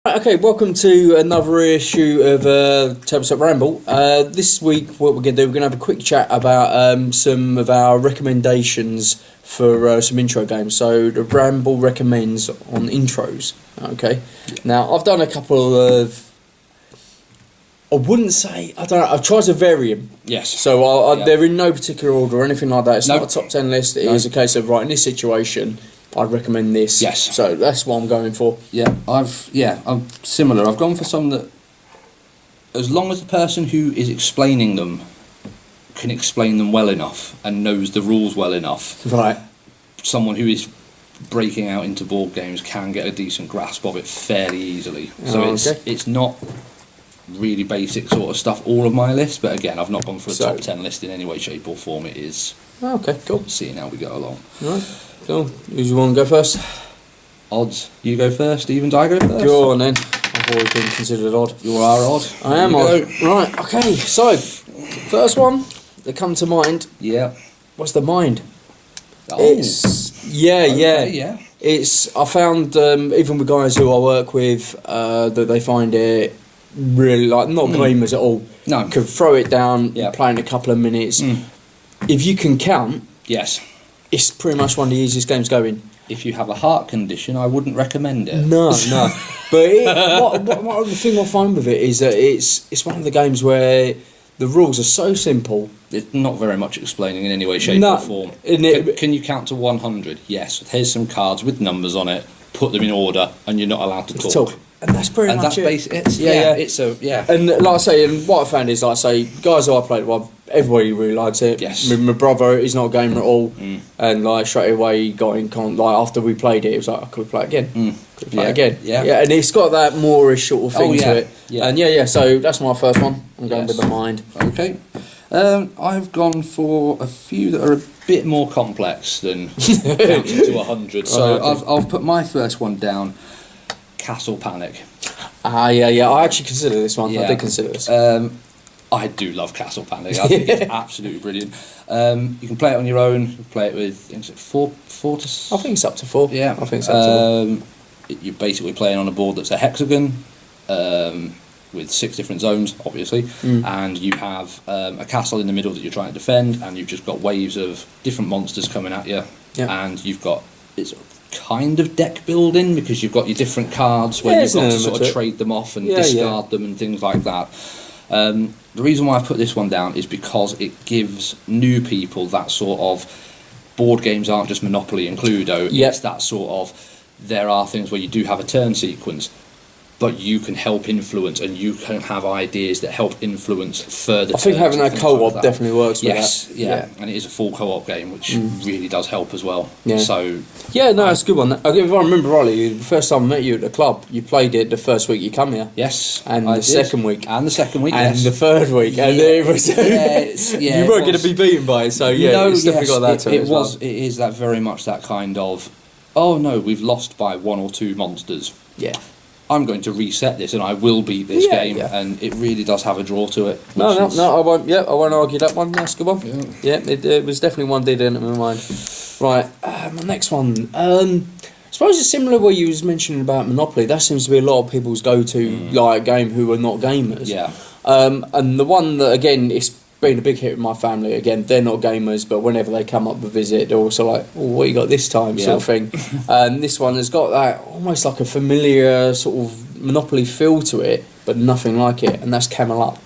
Okay, welcome to another issue of Tabletop Ramble. This week, what we're going to do, we're going to have a quick chat about some of our recommendations for some intro games. So, the Ramble recommends on intros. Okay, now I've done a couple of. I wouldn't say I don't know. I've tried to vary them. Yes. So they're in no particular order or anything like that. It's No. not a top 10 list. It is a case of right in this situation. I'd recommend this. Yes. So that's what I'm going for. I'm similar. I've gone for some that, as long as the person who is explaining them can explain them well enough and knows the rules well enough, Right. someone who is breaking out into board games can get a decent grasp of it fairly easily. So it's not really basic sort of stuff, all of my list, but again, I've not gone for a top 10 list in any way, shape or form. It is Okay, cool. seeing how we go along. Right. Cool. Who do you want to go first? Odds. You go first, Evens, I go first. Go on then. I've always been considered odd. You are odd. I am odd. Right, okay, so, first one that come to mind. Yeah. What's the mind? Oh. It's, yeah. It's, I found, even with guys who I work with, that they find it really, like, not gamers at all. No. Could throw it down, Yeah. play in a couple of minutes. If you can count, Yes. it's pretty much one of the easiest games going. If you have a heart condition, I wouldn't recommend it. No. But what the thing I find with it is that it's one of the games where the rules are so simple. It's not very much explaining in any way, shape No, or form. and Can you count to 100? Yes. Here's some cards with numbers on it. Put them in order, and you're not allowed to talk. And that's pretty And much that's it. basic. It's, Yeah. It's a And like I say, and what I found is, like I say, guys who I played with, everybody really likes it. Yes. My brother, he's not a gamer at all, and like straight away he got in like after we played it, he was like, "Could we play it again? Could we play it again?" Yeah. And it's got that Moorish sort of thing to it. Yeah. And so that's my first one. I'm going with the mind. Okay. I've gone for a few that are a bit more complex than counting to 100. So I've put my first one down. Castle Panic. Yeah. I actually consider this one. Yeah. I did consider this. I do love Castle Panic. I think it's absolutely brilliant. You can play it on your own. You can play it with four to. I think it's up to 4. Yeah, I think it's up to 4. You're basically playing on a board that's a hexagon with 6 different zones, obviously, and you have a castle in the middle that you're trying to defend, and you've just got waves of different monsters coming at you, and you've got it's kind of deck building because you've got your different cards where you've got to sort of trade them off and discard them and things like that. The reason why I put this one down is because it gives new people that sort of board games aren't just Monopoly and Cluedo. It's that sort of, there are things where you do have a turn sequence, but you can help influence and you can have ideas that help influence further. I think having that co-op definitely works with that. Yeah, and it is a full co-op game, which really does help as well. Yeah. So it's a good one. If I remember rightly, the first time I met you at the club, you played it the first week you come here. Yes, and the second week, and the third week, and it was you weren't going to be beaten by it. So it's definitely got that to it. It is that very much that kind of. Oh no, we've lost by 1 or 2 monsters. Yeah. I'm going to reset this and I will beat this game, and it really does have a draw to it. No, I won't. Yeah, I won't argue that one. That's a good one. Yeah, it was definitely one did enter my mind. Right, my next one. I suppose it's similar where you was mentioning about Monopoly. That seems to be a lot of people's go-to like game who are not gamers. Yeah. And the one that again it's been a big hit in my family. Again, they're not gamers, but whenever they come up to visit, they're also like, "Oh, what you got this time?" sort of thing. And this one has got that almost like a familiar sort of Monopoly feel to it, but nothing like it, and that's Camelot.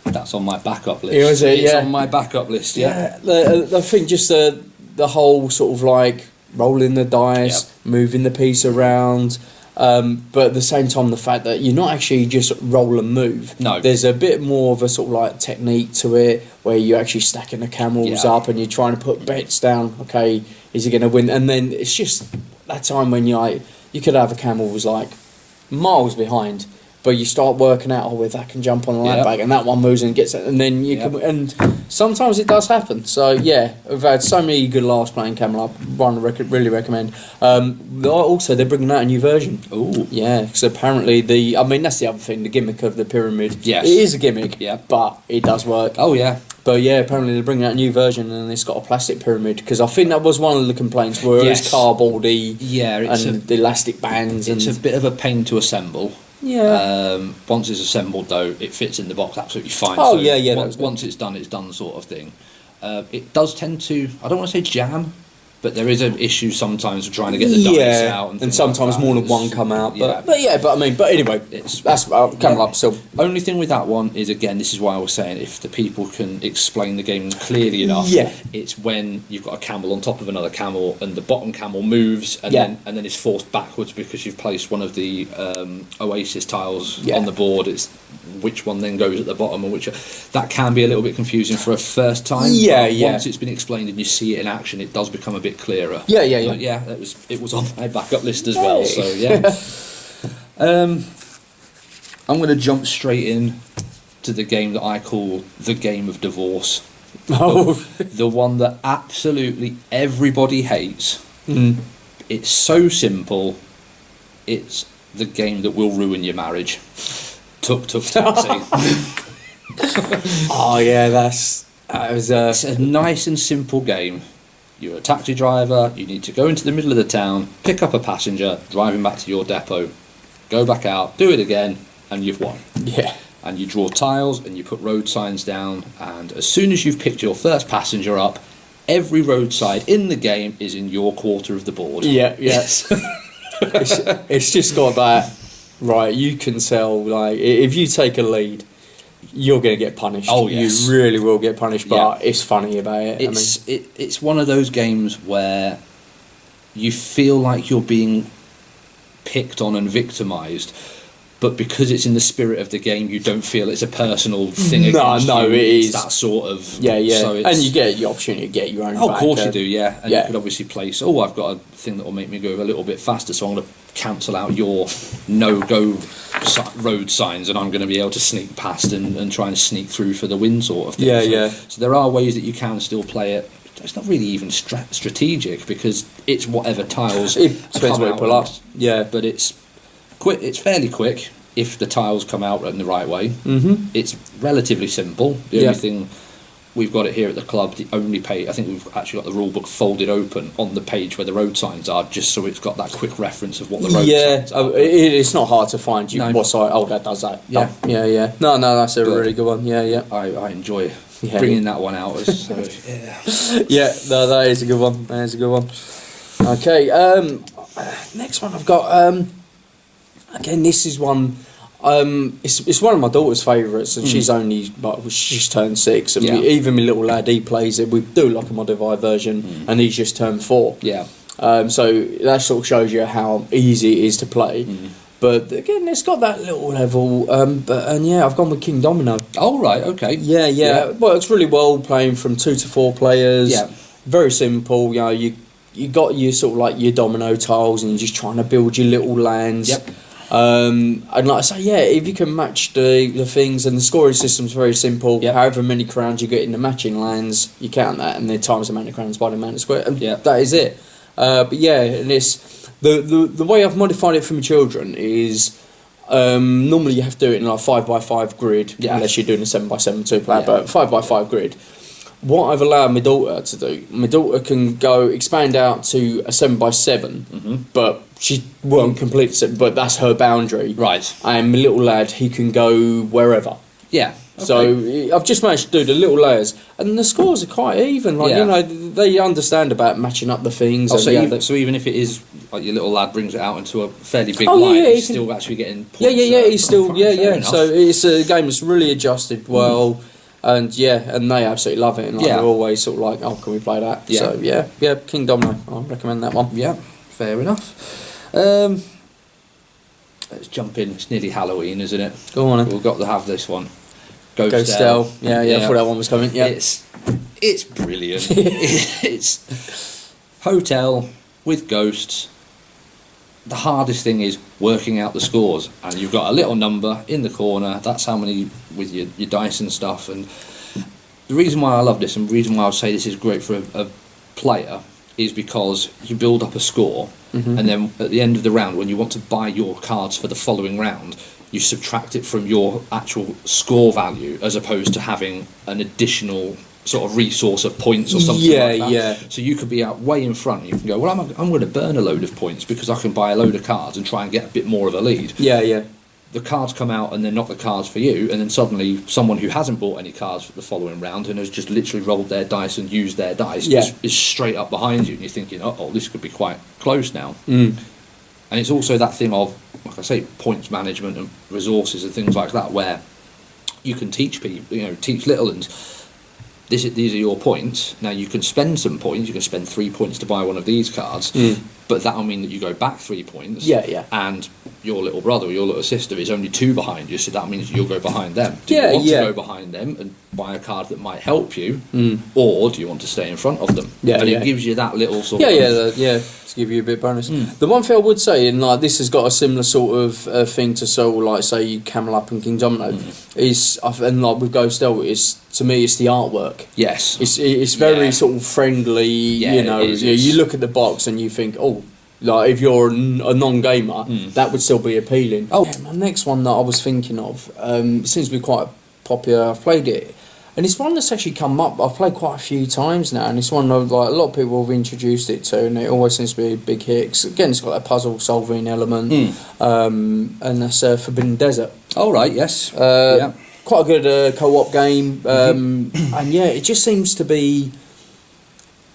That's on my backup list. It's on my backup list. Yeah. I think just the whole sort of like rolling the dice, moving the piece around. But at the same time, the fact that you're not actually just roll and move. No. There's a bit more of a sort of like technique to it where you're actually stacking the camels up and you're trying to put bets down. Okay, is he going to win? And then it's just that time when you could have a camel was like miles behind but you start working out, oh, if I can jump on the ladder bag, and that one moves and gets it, and then you can, and sometimes it does happen. So yeah, we've had so many good laughs playing Camelot. One really recommend. Also, they're bringing out a new version. Ooh. Yeah, because apparently that's the other thing, the gimmick of the pyramid. Yes. It is a gimmick, but it does work. Oh yeah. But yeah, apparently they're bringing out a new version and it's got a plastic pyramid, because I think that was one of the complaints, where it's cardboardy and the elastic bands. It's a bit of a pain to assemble. Yeah. Once it's assembled, though, it fits in the box absolutely fine. Oh, so yeah. Once it's done, sort of thing. It does tend to, I don't want to say jam, but there is an issue sometimes of trying to get the dice out, and sometimes more than one come out. But anyway, that's coming up. So only thing with that one is, again, this is why I was saying, if the people can explain the game clearly enough, it's when you've got a camel on top of another camel and the bottom camel moves and then it's forced backwards because you've placed one of the oasis tiles on the board. It's which one then goes at the bottom and which that can be a little bit confusing for a first time. Once it's been explained and you see it in action, it does become a bit clearer. It was on my backup list as well. So I'm going to jump straight in to the game that I call the game of divorce. The one that absolutely everybody hates. It's so simple. It's the game that will ruin your marriage. Tuk Tuk Taxi. Oh yeah, it's a nice and simple game. You're a taxi driver, you need to go into the middle of the town, pick up a passenger, drive him back to your depot, go back out, do it again, and you've won. Yeah. And you draw tiles and you put road signs down, and as soon as you've picked your first passenger up, every roadside in the game is in your quarter of the board. Yeah, yes. It's just got that, right, you can tell, like, if you take a lead, you're going to get punished. Oh, yes. You really will get punished, but it's funny about it. It's one of those games where you feel like you're being picked on and victimised, but because it's in the spirit of the game, you don't feel it's a personal thing against you. It is. It's that sort of... Yeah. So and you get the opportunity to get your own back. Of course you do, yeah. And you could obviously place, I've got a thing that will make me go a little bit faster, so I'm going to cancel out your no-go road signs and I'm going to be able to sneak past and try and sneak through for the win sort of thing. So there are ways that you can still play it. It's not really even strategic because it's whatever tiles depends where you pull up. Yeah. But it's quick. It's fairly quick if the tiles come out in the right way. It's relatively simple. The only thing, we've got it here at the club, the only page, I think we've actually got the rule book folded open on the page where the road signs are, just so it's got that quick reference of what the road signs are. It's not hard to find what side, that does that. Yeah. No, that's a really good one. Yeah. I enjoy bringing that one out. So, that is a good one. Okay, next one I've got, again, this is one... it's one of my daughter's favourites, and she's turned 6, and even my little lad, he plays it. We do like a modified version, and he's just turned 4. So that sort of shows you how easy it is to play. But again, it's got that little level. I've gone with King Domino. Oh right, okay. Yeah. It works really well playing from 2 to 4 players. Yeah, very simple. You got your sort of like your domino tiles, and you're just trying to build your little lands. And like I say, if you can match the things, and the scoring system's very simple. However many crowns you get in the matching lands, you count that, and then times the amount of crowns by the amount of square, and that is it. And it's the way I've modified it for my children is normally you have to do it in like 5x5 grid, unless you're doing a 7x7 2-player, but 5x5 grid. What I've allowed my daughter to do, my daughter can expand out to a 7x7, but she won't complete the 7, but that's her boundary. Right. And my little lad, he can go wherever. Yeah. Okay. So I've just managed to do the little layers, and the scores are quite even. They understand about matching up the things. So even if it is like your little lad brings it out into a fairly big line, he's still actually getting points. He's still So it's a game that's really adjusted well. And they absolutely love it, and they're always sort of like, oh, can we play that? So King Domino, I recommend that one. Yeah, fair enough. Let's jump in. It's nearly Halloween, isn't it? Go on. We've got to have this one. Ghost Tale. I thought that one was coming. Yeah, it's brilliant. It's hotel with ghosts. the hardest thing is working out the scores, and you've got a little number in the corner. That's how many with your dice and stuff. And the reason why I love this, and the reason why I would say this is great for a player, is because you build up a score, and then at the end of the round, when you want to buy your cards for the following round, you subtract it from your actual score value, as opposed to having an additional sort of resource of points or something like that. Yeah. So you could be out way in front, and you can go, well, I'm going to burn a load of points because I can buy a load of cards and try and get a bit more of a lead. Yeah. The cards come out and they're not the cards for you, and then suddenly someone who hasn't bought any cards for the following round and has just literally rolled their dice and used their dice is straight up behind you, and you're thinking, oh, this could be quite close now. And it's also that thing of, like I say, points management and resources and things like that, where you can teach people, teach little ones, these are your points. Now you can spend some points. You can spend 3 points to buy one of these cards, but that'll mean that you go back 3 points. Yeah. And your little brother or your little sister is only 2 behind you, so that means you'll go behind them. Do you want to go behind them and buy a card that might help you, or do you want to stay in front of them? It gives you that little sort of... to give you a bit of bonus. The one thing I would say, and like this has got a similar sort of thing to like say Camel Up and King Domino, is, and like with Ghost L, is, to me, it's the artwork. Yes. It's very sort of friendly, you look at the box and you think, oh, like if you're a non-gamer, that would still be appealing. My next one that I was thinking of, seems to be quite popular. I've played it, and it's one that's actually come up. I've played quite a few times now, and it's one of, like, a lot of people have introduced it to, and it always seems to be a big hit. 'Cause again, it's got that puzzle solving element, and that's Forbidden Desert. Oh right, yes. Quite a good co-op game, and it just seems to be.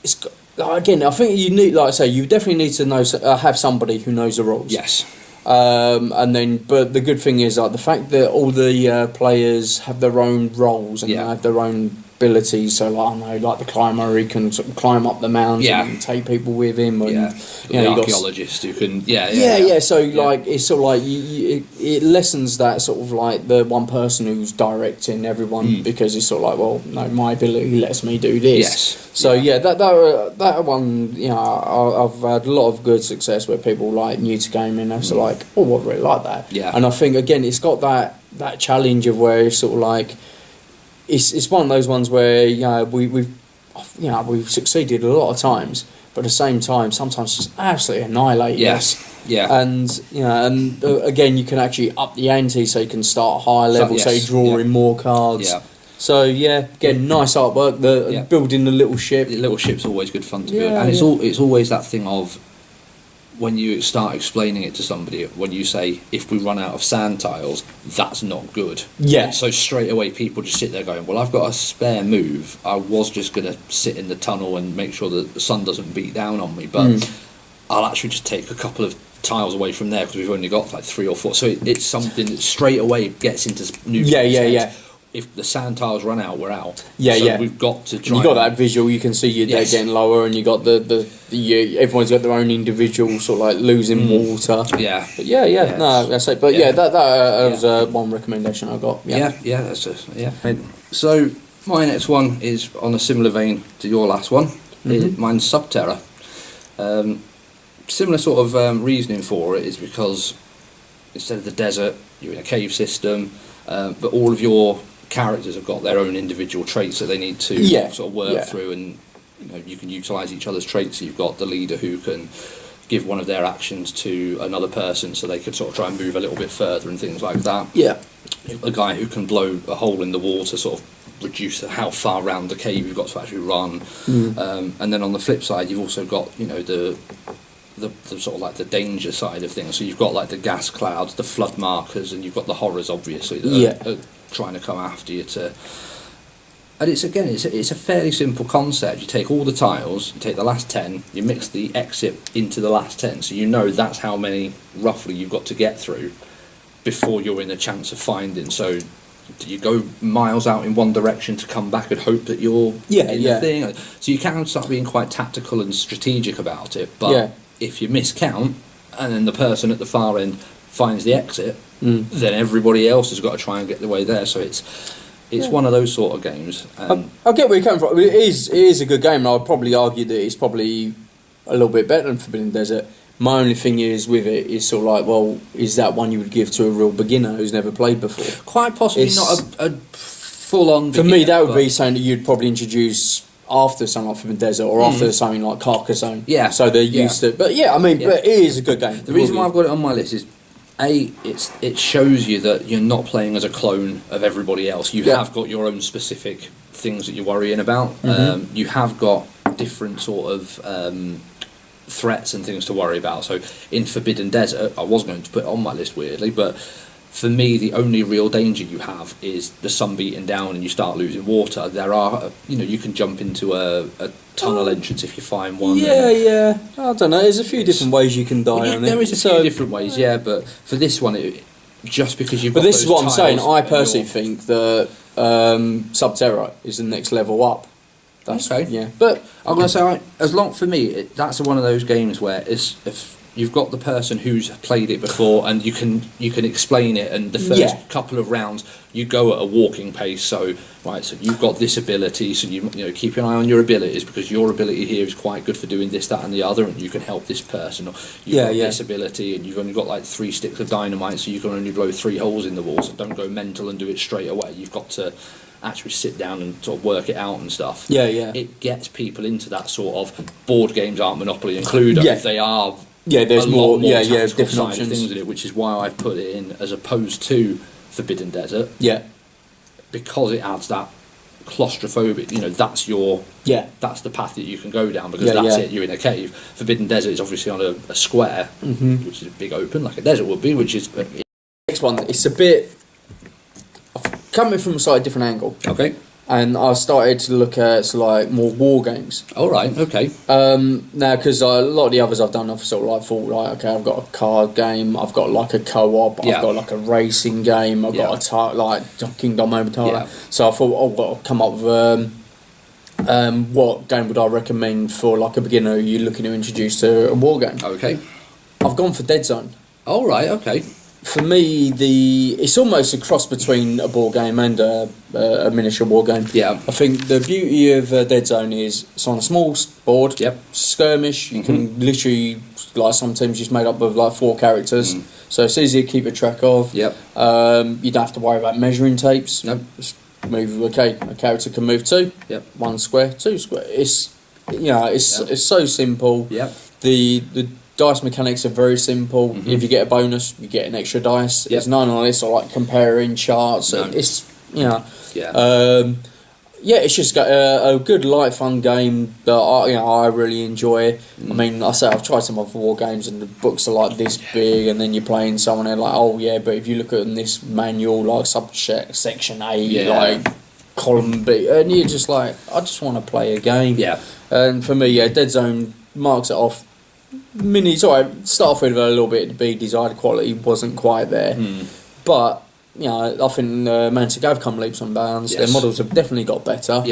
It's got, again, I think you need, like I say, you definitely need to know, have somebody who knows the rules. Yes. And then, but the good thing is, like, the fact that all the players have their own roles and they have their own abilities. So, like, I know, like the climber, he can sort of climb up the mountain and take people with him. And, the archaeologist who can. So, like, it's sort of like it lessens that sort of like the one person who's directing everyone, because it's sort of like, well, no, my ability lets me do this. Yes. So that one, I've had a lot of good success where people like new to gaming, they're sort of like, oh, I really like that. Yeah. And I think again, it's got that challenge of where it's sort of like, it's one of those ones where we've succeeded a lot of times, but at the same time, sometimes just absolutely annihilate us. Yeah. And again, you can actually up the ante, so you can start higher level, so you draw in more cards. Yeah. So again, nice artwork. Building the little ship. The little ship's always good fun to build, and it's always that thing of, when you start explaining it to somebody, when you say, if we run out of sand tiles, that's not good. Yeah. So straight away people just sit there going, well, I've got a spare move. I was just going to sit in the tunnel and make sure that the sun doesn't beat down on me, but I'll actually just take a couple of tiles away from there because we've only got like 3 or 4. So it's something that straight away gets into new. Yeah. If the sand tiles run out, we're out. We've got to try. You got that visual. You can see your deck getting lower, and you got everyone's got their own individual sort of like losing water. Yeah. But no, that's it. But that was one recommendation I got. That's just So my next one is on a similar vein to your last one. Mine's Subterra. Similar sort of reasoning for it is because instead of the desert, you're in a cave system, but all of your characters have got their own individual traits that they need to sort of work through, and you can utilise each other's traits. So you've got the leader who can give one of their actions to another person so they could sort of try and move a little bit further and things like that. A guy who can blow a hole in the wall to sort of reduce how far round the cave you've got to actually run. And then on the flip side, you've also got the sort of like the danger side of things. So you've got like the gas clouds, the flood markers, and you've got the horrors obviously that are trying to come after you and it's a fairly simple concept. You take all the tiles, you take the last 10, you mix the exit into the last 10, so that's how many roughly you've got to get through before you're in a chance of finding. So do you go miles out in one direction to come back and hope that you're in the thing? So you can start being quite tactical and strategic about it, but if you miscount and then the person at the far end finds the exit, then everybody else has got to try and get the way there. So it's one of those sort of games. I get where you're coming from. It is a good game, and I'd probably argue that it's probably a little bit better than Forbidden Desert. My only thing is with it is sort of like, well, is that one you would give to a real beginner who's never played before? Quite possibly not a full-on For beginner, me, that would be something that you'd probably introduce after something like Forbidden Desert or after something like Carcassonne. Yeah. So they're used to. But yeah, I mean, but it is a good game. The reason why I've got it on my list is it shows you that you're not playing as a clone of everybody else. You have got your own specific things that you're worrying about. You have got different sort of threats and things to worry about. So in Forbidden Desert, I was going to put it on my list weirdly, but for me, the only real danger you have is the sun beating down and you start losing water. There are, you can jump into a tunnel entrance if you find one. Yeah. I don't know. There's a few different ways you can die on it. There is a few different ways, but for this one, just because you've got But this is what I'm saying. I and personally think that Subterra is the next level up. That's okay. Yeah. But I'm going to say, as long for me, that's one of those games where if you've got the person who's played it before and you can explain it, and the first couple of rounds you go at a walking pace. So you've got this ability, so you keep an eye on your abilities, because your ability here is quite good for doing this, that, and the other, and you can help this person. Or you've got this ability, and you've only got like 3 sticks of dynamite, so you can only blow 3 holes in the wall. So don't go mental and do it straight away. You've got to actually sit down and sort of work it out and stuff. Yeah. It gets people into that sort of board games aren't Monopoly and Cluedo. Yeah. They are. Yeah, there's more different options. Things in it, which is why I've put it in as opposed to Forbidden Desert. Yeah. Because it adds that claustrophobic. That's the path that you can go down, because that's it. You're in a cave. Forbidden Desert is obviously on a square, which is a big open, like a desert would be. Which is next one. It's a bit coming from a slightly different angle. Okay. And I started to look at more war games. All right, okay. Now, because a lot of the others I've done, I've sort of thought, okay, I've got a card game, I've got like a co-op, I've got like a racing game, I've got a Kingdom Over Time. So I thought, I'll come up with what game would I recommend for like a beginner who you're looking to introduce to a war game. Okay. I've gone for Deadzone. All right, okay. For me, it's almost a cross between a board game and a miniature war game. Yeah. I think the beauty of Deadzone is it's on a small board. Yep. Skirmish. You can literally, sometimes just made up of 4 characters, so it's easy to keep a track of. Yep. You don't have to worry about measuring tapes. Nope. Just move. Okay, a character can move 2. Yep. 1 square, 2 square. It's it's so simple. Yep. The dice mechanics are very simple. If you get a bonus, you get an extra dice. Yep. It's none of this or comparing charts. No. It's it's just got a good light fun game that I really enjoy. I mean, I've tried some other war games and the books are like this big, and then you're playing someone and but if you look at this manual, section A, column B, and you're just I just want to play a game. Yeah. And for me, Deadzone marks it off. Start off with a little bit of the desired quality wasn't quite there, but I think Mantic have come leaps and bounds. Their models have definitely got better.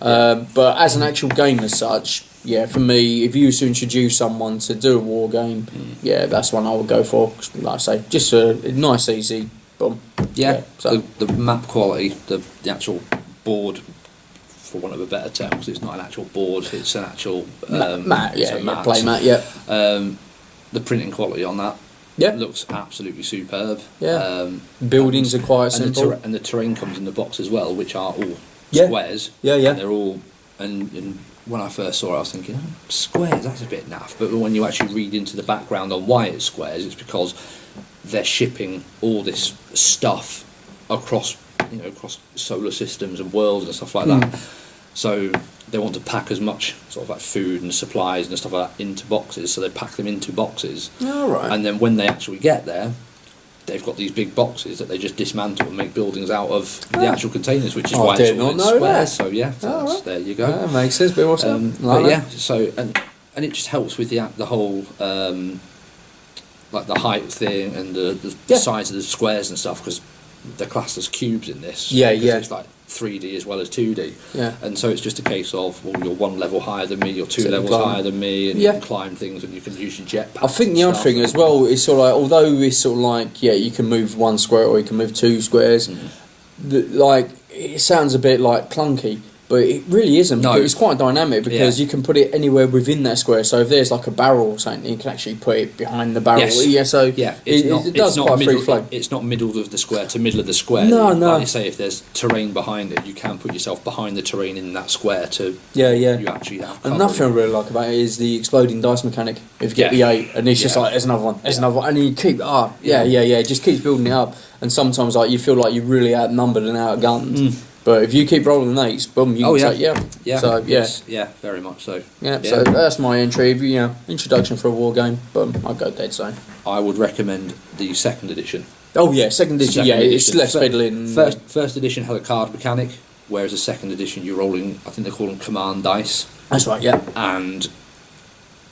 But as an actual game as such, for me, if you was to introduce someone to do a war game, that's one I would go for. Like I say, just a nice, easy, boom. So the map quality, the actual board, for want of a better term, because it's not an actual board, it's an actual mat, play mat. The printing quality on that looks absolutely superb. Buildings are quite simple, and the terrain comes in the box as well, which are all squares. And they're all and when I first saw it, I was thinking, squares, that's a bit naff. But when you actually read into the background on why it's squares, it's because they're shipping all this stuff across solar systems and worlds and stuff like that. So they want to pack as much food and supplies and stuff like that into boxes, so they pack them into boxes. And then when they actually get there, they've got these big boxes that they just dismantle and make buildings out of the actual containers, which is why it's all in squares. So there you go. That makes sense, but awesome. And it just helps with the whole the height thing and the size of the squares and stuff, because they're classed as cubes in this. It's like 3D as well as 2D. And so it's just a case of, you're 1 level higher than me, you're 2 levels higher than me, and you can climb things and you can use your jetpack. I think the other thing as well is although it's you can move 1 square or you can move 2 squares, it sounds a bit clunky. but it really isn't. No. But it's quite dynamic because Yeah. you can put it anywhere within that square. So if there's like a barrel or something, you can actually put it behind the barrel. Yes. Yeah, so Yeah, it does quite free flow. It's not middle of the square to middle of the square. No, no. Like you say, if there's terrain behind it, you can put yourself behind the terrain in that square to. Yeah, yeah. You actually have. And another thing I really like about it is the exploding dice mechanic. If you get the 8, and it's just like, there's another one, there's another one, and you keep, it just keeps building it up. And sometimes like you feel like you're really outnumbered and outgunned. But if you keep rolling 8s, boom, you can take, So, very much so. Yeah, so that's my entry. Introduction for a war game, boom, I'll go Deadzone. I would recommend the second edition. Oh yeah, second edition, it's less fiddling. First edition had a card mechanic, whereas the second edition you're rolling, I think they call them command dice. That's right, yeah. And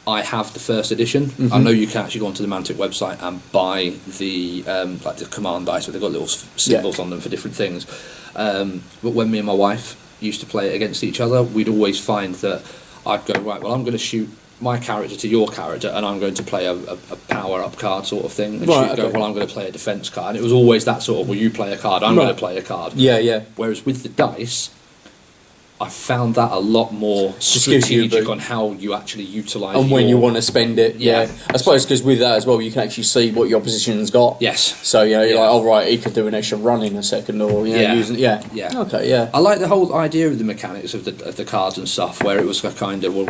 I have the first edition. I know you can actually go onto the Mantic website and buy the like the command dice, where they've got little symbols on them for different things. But when me and my wife used to play it against each other, we'd always find that I'd go, right, well, I'm going to shoot my character to your character, and I'm going to play a power-up card sort of thing. And she'd go, well, I'm going to play a defence card. And it was always that sort of, well, you play a card, I'm going to play a card. Yeah, yeah. Whereas with the dice, I found that a lot more strategic on how you actually utilise and when you want to spend it. Yeah. I suppose because with that as well, you can actually see what your opposition's got. Yes. So you're like, oh right, he could do an extra run in a second, or using. Yeah. Okay. Yeah. I like the whole idea of the mechanics of the cards and stuff, where it was a kind of, well,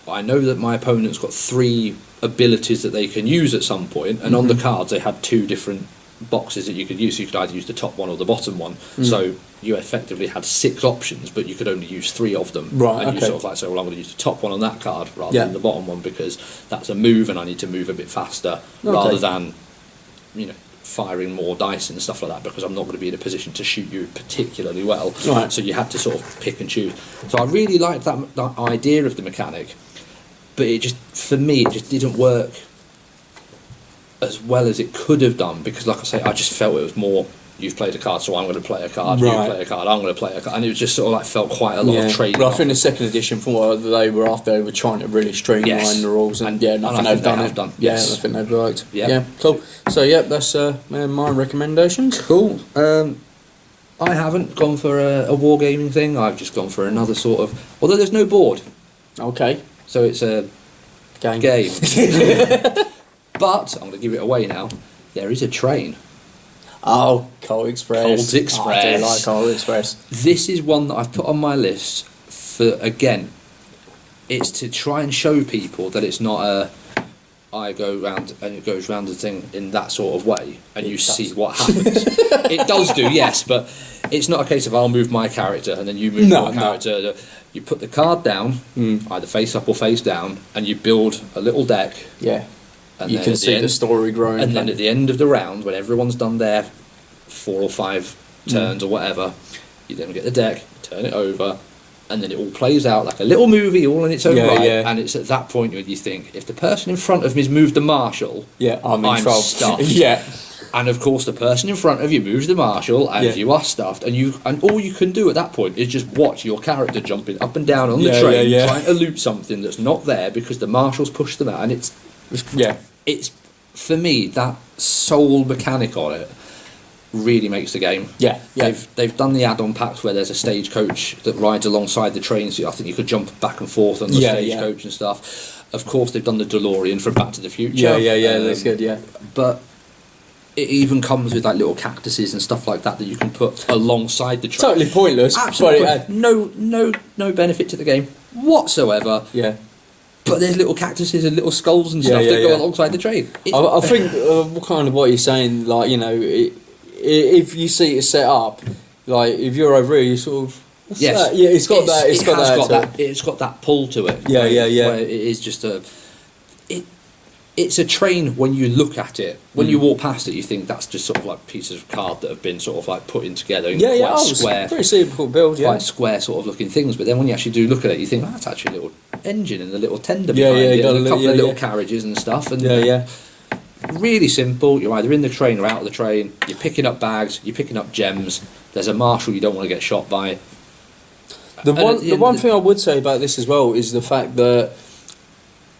I know that my opponent's got 3 abilities that they can use at some point, and on the cards they had 2 different boxes that you could use. So you could either use the top one or the bottom one. So you effectively had 6 options, but you could only use 3 of them. Right. And you sort of like say, well, I'm going to use the top one on that card rather than the bottom one, because that's a move and I need to move a bit faster rather than, firing more dice and stuff like that, because I'm not going to be in a position to shoot you particularly well. Right. So you had to sort of pick and choose. So I really liked that idea of the mechanic, but it just didn't work as well as it could have done, because like I say, I just felt it was more, you've played a card, so I'm going to play a card, you play a card, I'm going to play a card, and it was just sort of like felt quite a lot of trading. Well, I think the second edition, from what they were after, they were trying to really streamline the rules, and nothing they've done. I think they've worked. Yeah, cool. So that's my recommendations. Cool. I haven't gone for a wargaming thing. I've just gone for another sort of, although there's no board. Okay. So it's a game. But I'm going to give it away now. There is a train. Oh, Cold Express. Cold Express. I do like Cold Express. This is one that I've put on my list for, again, it's to try and show people that it's not I go round and it goes round the thing in that sort of way, and you see what happens. It does do, yes, but it's not a case of I'll move my character and then you move your character. You put the card down, either face up or face down, and you build a little deck. Yeah. And you can see the story growing. And then at the end of the round, when everyone's done their 4 or 5 turns or whatever, you then get the deck, turn it over, and then it all plays out like a little movie all in its own right. Yeah. And it's at that point when you think, if the person in front of me's moved the marshal, I'm stuffed. Yeah. And of course, the person in front of you moves the marshal, and you are stuffed. And all you can do at that point is just watch your character jumping up and down on the train, trying to loot something that's not there because the marshal's pushed them out. And it's for me, that sole mechanic on it really makes the game. They've done the add-on packs where there's a stagecoach that rides alongside the train, so I think you could jump back and forth on the stagecoach and stuff. Of course, they've done the DeLorean from Back to the Future. That's good. But it even comes with like little cactuses and stuff like that you can put alongside the train. Totally pointless. Absolutely, but no benefit to the game whatsoever. Yeah. But there's little cactuses and little skulls and stuff that go alongside the train. I think what you're saying, like, if you see it set up, like if you're over here, you sort of it's got that pull to it. Where it is just it's a train when you look at it. When you walk past it, you think that's just sort of like pieces of card that have been sort of like put in together in quite square, pretty simple build, quite square sort of looking things. But then when you actually do look at it, you think that's actually a little engine and a little tender behind it, and a couple of little carriages and stuff. And really simple. You're either in the train or out of the train. You're picking up bags. You're picking up gems. There's a marshal you don't want to get shot by. The one thing I would say about this as well is the fact that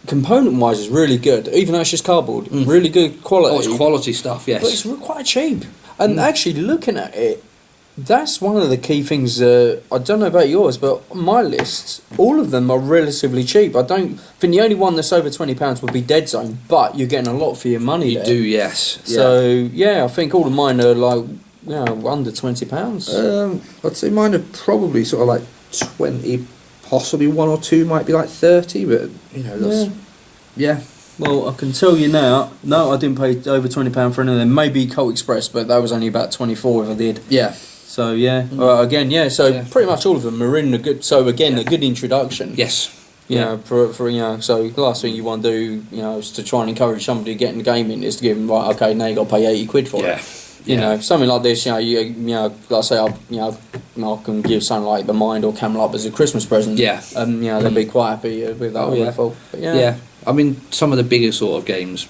component-wise is really good, even though it's just cardboard. Really good quality. Oh, it's quality stuff, yes. But it's quite cheap. And actually, looking at it, That's one of the key things. I don't know about yours, but on my list, all of them are relatively cheap. I don't think the only one that's over £20 would be Deadzone, but you're getting a lot for your money there. You do, yes. So yeah, I think all of mine are like under £20. I'd say mine are probably sort of like 20, possibly one or two might be like 30, but that's yeah. Well, I can tell you now. No, I didn't pay over £20 for any of them. Maybe Colt Express, but that was only about 24 if I did. Yeah. So yeah, again, yeah. So pretty much all of them are in a good. So again, a good introduction. Yes. For so the last thing you want to do, is to try and encourage somebody to get in the gaming is to give them right. Okay, now you got to pay £80 for it. Something like this. Like I say, I can give something like The Mind or Camelot as a Christmas present. Yeah. They'll be quite happy with that. But I mean, some of the bigger sort of games,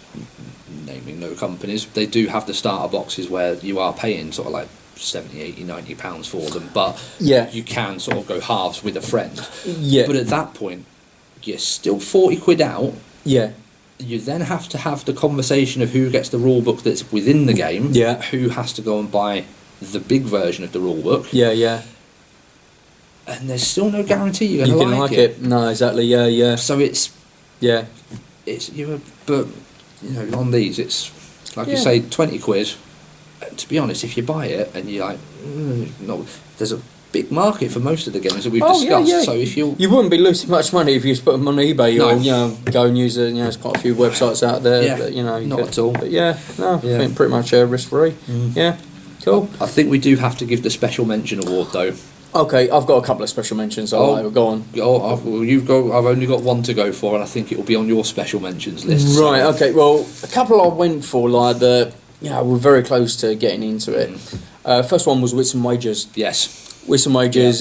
naming no companies, they do have the starter boxes where you are paying sort of like 70, 80, 90 pounds for them, but you can sort of go halves with a friend. But at that point, you're still 40 quid out. You then have to have the conversation of who gets the rule book that's within the game. Who has to go and buy the big version of the rule book. And there's still no guarantee you're going to like it. No, exactly. So it's but on these it's like you say, 20 quid. To be honest, if you buy it and you're like, no, there's a big market for most of the games that we've discussed. So if you wouldn't be losing much money if you just put them on eBay or go and use it. There's quite a few websites out there. That, not at all. But I think pretty much risk free. Cool. I think we do have to give the special mention award though. Okay, I've got a couple of special mentions. So go on. I've only got one to go for, and I think it will be on your special mentions list. Right. Okay. Well, a couple I went for we're very close to getting into it. First one was Wits and Wagers. Yes. Wits and Wagers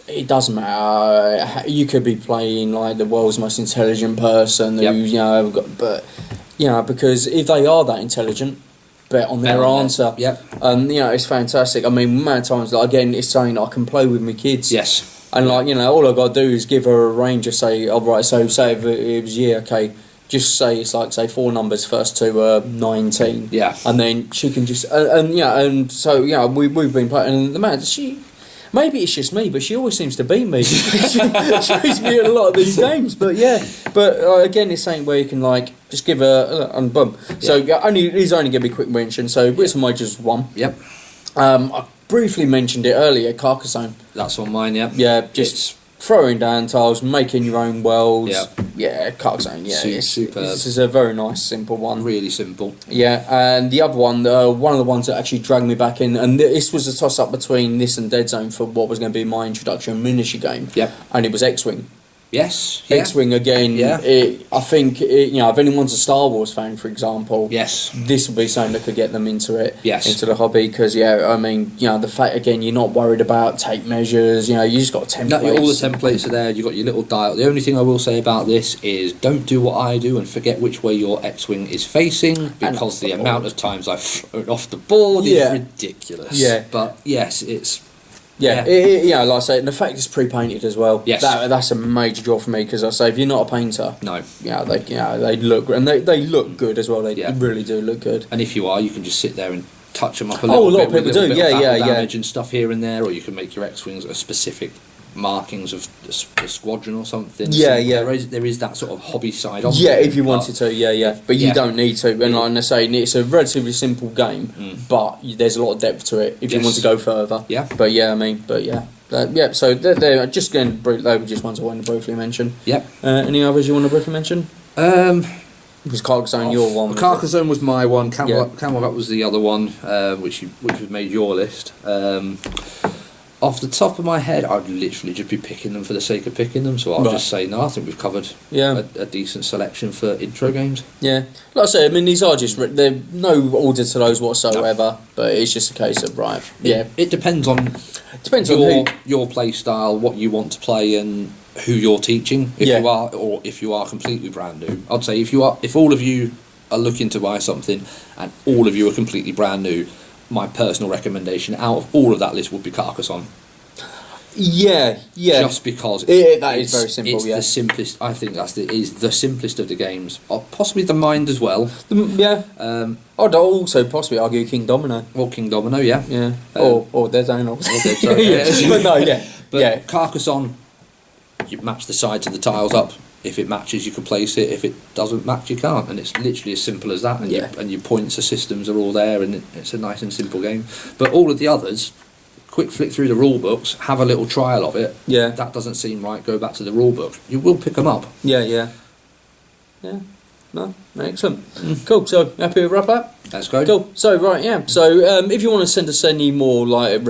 it doesn't matter. You could be playing like the world's most intelligent person because if they are that intelligent, bet on their answer. It's fantastic. I mean, amount of times, again, it's something I can play with my kids. Yes. And all I've got to do is give her a range of say, so say if it was just say it's like say 4 numbers first to 19. And then she can just we've been playing, and the man maybe it's just me, but she always seems to beat me. she beats me in a lot of these games, but again, it's something where you can just give her and boom. So he's only going to be quick mention. So Wits and Wagers 1. I briefly mentioned it earlier. Carcassonne. That's on mine. Just throwing down tiles, making your own worlds. Carcassonne. This is a very nice, simple one. Really simple. And the other one, one of the ones that actually dragged me back in, and this was a toss-up between this and Deadzone for what was going to be my introduction miniature game. And it was X-Wing. Yes. X-Wing again. I think if anyone's a Star Wars fan, for example, this would be something that could get them into it, into the hobby. Because the fact again, you're not worried about tape measures. You just got templates. All the templates are there. You got your little dial. The only thing I will say about this is don't do what I do and forget which way your X-Wing is facing, because the amount of times I've thrown off the board is ridiculous. But yes, it's. Like I say, and the fact it's pre-painted as well. That's a major draw for me, because I say if you're not a painter, they look, and they look good as well. They really do look good. And if you are, you can just sit there and touch them up a little bit. A lot of people do. Damage and stuff here and there, or you can make your X-wings a specific markings of the squadron or something. There is that sort of hobby side of it. If you wanted to, but you don't need to. And like I say, it's a relatively simple game, but there's a lot of depth to it if you want to go further. So they're just going. They were just ones I wanted to briefly mention. Any others you want to briefly mention? Because Carcassonne, your one. Carcassonne was my one. Camelot was the other one, which was made your list. Off the top of my head, I'd literally just be picking them for the sake of picking them. So I'll just say no. I think we've covered a decent selection for intro games. Like I say, these are just they're no order to those whatsoever. But it's just a case of It depends on your play style, what you want to play, and who you're teaching. If you are completely brand new, I'd say if all of you are looking to buy something and all of you are completely brand new, my personal recommendation out of all of that list would be Carcassonne. Yeah, yeah. Just because That is very simple. It's Yeah, the simplest. I think is the simplest of the games, or possibly the Mind as well. Yeah. I'd also possibly argue King Domino. Or King Domino, yeah. Yeah. Or Deadzone. Or Deadzone, Yeah. But no, yeah. But Yeah. Carcassonne, you match the sides of the tiles up. If it matches, you can place it. If it doesn't match, you can't. And it's literally as simple as that. And, and your points, the systems are all there, and it's a nice and simple game. But all of the others, quick flick through the rule books, have a little trial of it. Yeah. That doesn't seem right, go back to the rule book. You will pick them up. Yeah. No, excellent. Cool. So happy to wrap up. Let's go. Cool. So right, yeah. So if you want to send us any more like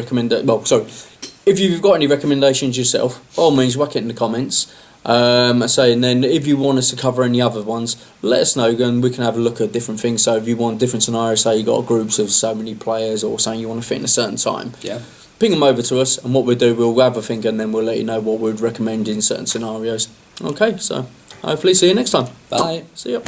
if you've got any recommendations yourself, by all means whack it in the comments. And then if you want us to cover any other ones, let us know and we can have a look at different things. So if you want different scenarios, say you got groups of so many players or something you want to fit in a certain time, ping them over to us, and what we'll do, we'll have a think and then we'll let you know what we'd recommend in certain scenarios. Okay, so hopefully see you next time. Bye. See you.